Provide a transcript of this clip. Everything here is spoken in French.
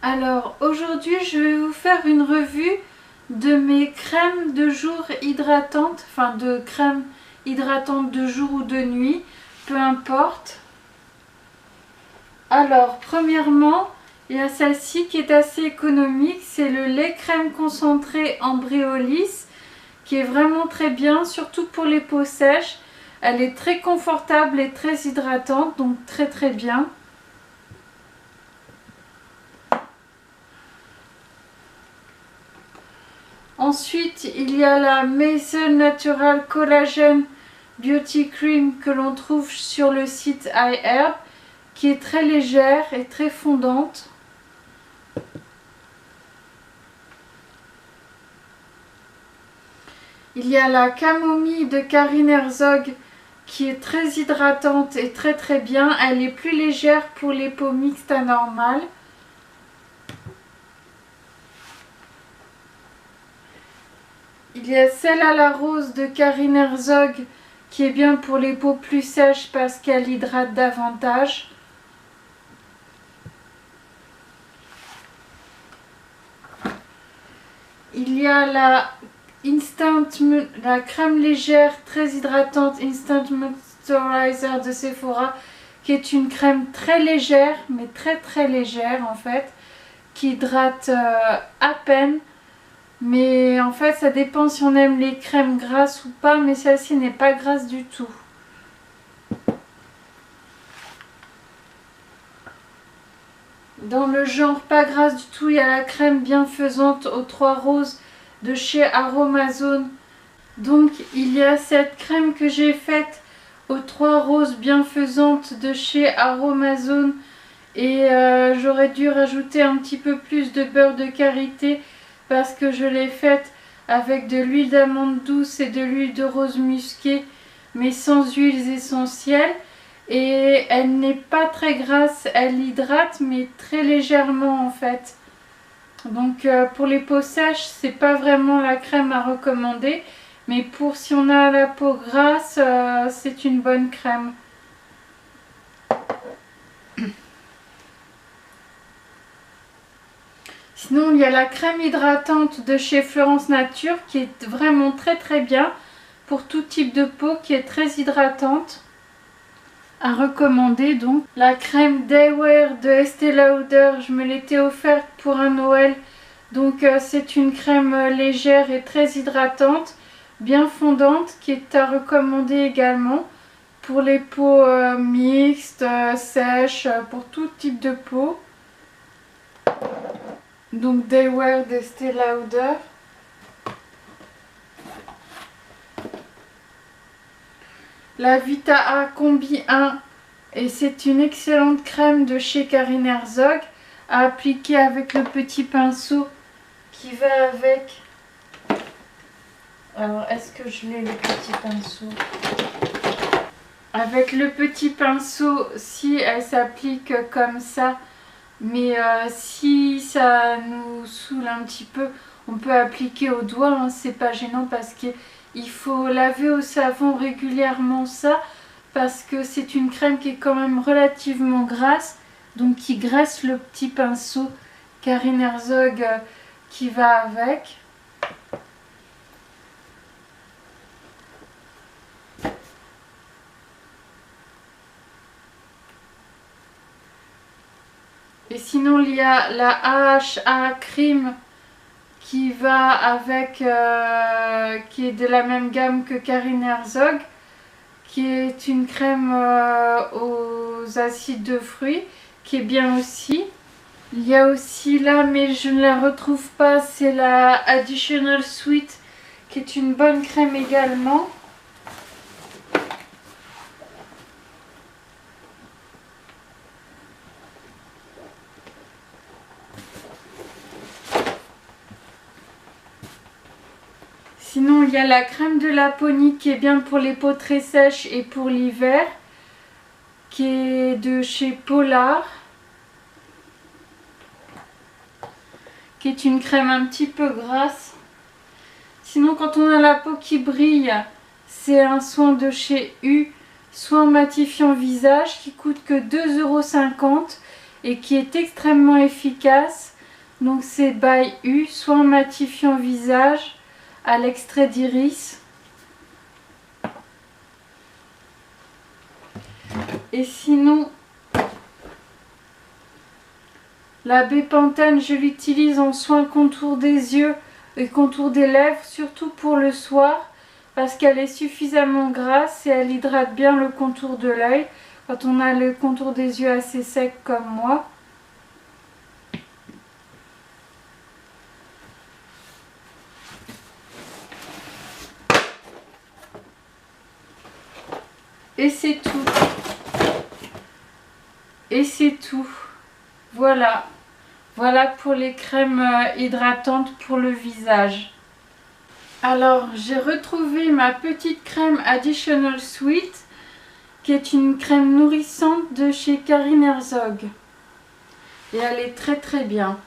Alors aujourd'hui je vais vous faire une revue de mes crèmes de jour hydratantes, enfin de crèmes hydratantes de jour ou de nuit, peu importe. Alors premièrement, il y a celle-ci qui est assez économique, c'est le lait crème concentré en Briolis, qui est vraiment très bien, surtout pour les peaux sèches. Elle est très confortable et très hydratante, donc très bien. Ensuite, il y a la Maison Natural Collagen Beauty Cream que l'on trouve sur le site iHerb, qui est très légère et très fondante. Il y a la camomille de Karine Herzog qui est très hydratante et très bien. Elle est plus légère pour les peaux mixtes à normales. Il y a celle à la rose de Karine Herzog qui est bien pour les peaux plus sèches parce qu'elle hydrate davantage. Il y a la crème légère très hydratante Instant Moisturizer de Sephora, qui est une crème très légère, mais très légère en fait, qui hydrate à peine. Mais en fait ça dépend si on aime les crèmes grasses ou pas, mais celle-ci n'est pas grasse du tout. Dans le genre pas grasse du tout, il y a la crème bienfaisante aux 3 roses de chez Aromazone. Donc il y a cette crème que j'ai faite aux 3 roses bienfaisantes de chez Aromazone. Et j'aurais dû rajouter un petit peu plus de beurre de karité parce que je l'ai faite avec de l'huile d'amande douce et de l'huile de rose musquée, mais sans huiles essentielles. Et elle n'est pas très grasse, elle hydrate mais très légèrement en fait. Donc pour les peaux sèches, c'est pas vraiment la crème à recommander, mais pour si on a la peau grasse, c'est une bonne crème. Sinon, il y a la crème hydratante de chez Florence Nature qui est vraiment très bien pour tout type de peau, qui est très hydratante. À recommander donc. La crème Day Wear de Estée Lauder, je me l'étais offerte pour un Noël. Donc c'est une crème légère et très hydratante, bien fondante, qui est à recommander également pour les peaux mixtes, sèches, pour tout type de peau. Donc Day Wear d'Estée Lauder. La Vita A Combi 1, et c'est une excellente crème de chez Karine Herzog à appliquer avec le petit pinceau qui va avec. Alors est-ce que je l'ai, le petit pinceau? Avec le petit pinceau, si elle s'applique comme ça, mais si ça nous saoule un petit peu, on peut appliquer au doigt, hein, c'est pas gênant parce qu'il faut laver au savon régulièrement ça, parce que c'est une crème qui est quand même relativement grasse, donc qui graisse le petit pinceau Karine Herzog qui va avec. Et sinon il y a la AHA Cream qui va avec, qui est de la même gamme que Karine Herzog, qui est une crème aux acides de fruits, qui est bien aussi. Il y a aussi là, mais je ne la retrouve pas, c'est la Additional Sweet, qui est une bonne crème également. Sinon, il y a la crème de Laponie qui est bien pour les peaux très sèches et pour l'hiver, qui est de chez Polar, qui est une crème un petit peu grasse. Sinon, quand on a la peau qui brille, c'est un soin de chez U, soin matifiant visage, qui coûte que 2,50 € et qui est extrêmement efficace. Donc c'est by U, soin matifiant visage à l'extrait d'iris. Et sinon, la Bepanthen, je l'utilise en soin contour des yeux et contour des lèvres, surtout pour le soir, parce qu'elle est suffisamment grasse et elle hydrate bien le contour de l'œil quand on a le contour des yeux assez sec comme moi. Et c'est tout. Et c'est tout. Voilà. Voilà pour les crèmes hydratantes pour le visage. Alors, j'ai retrouvé ma petite crème Additional Sweet, qui est une crème nourrissante de chez Carine Herzog. Et elle est très très bien.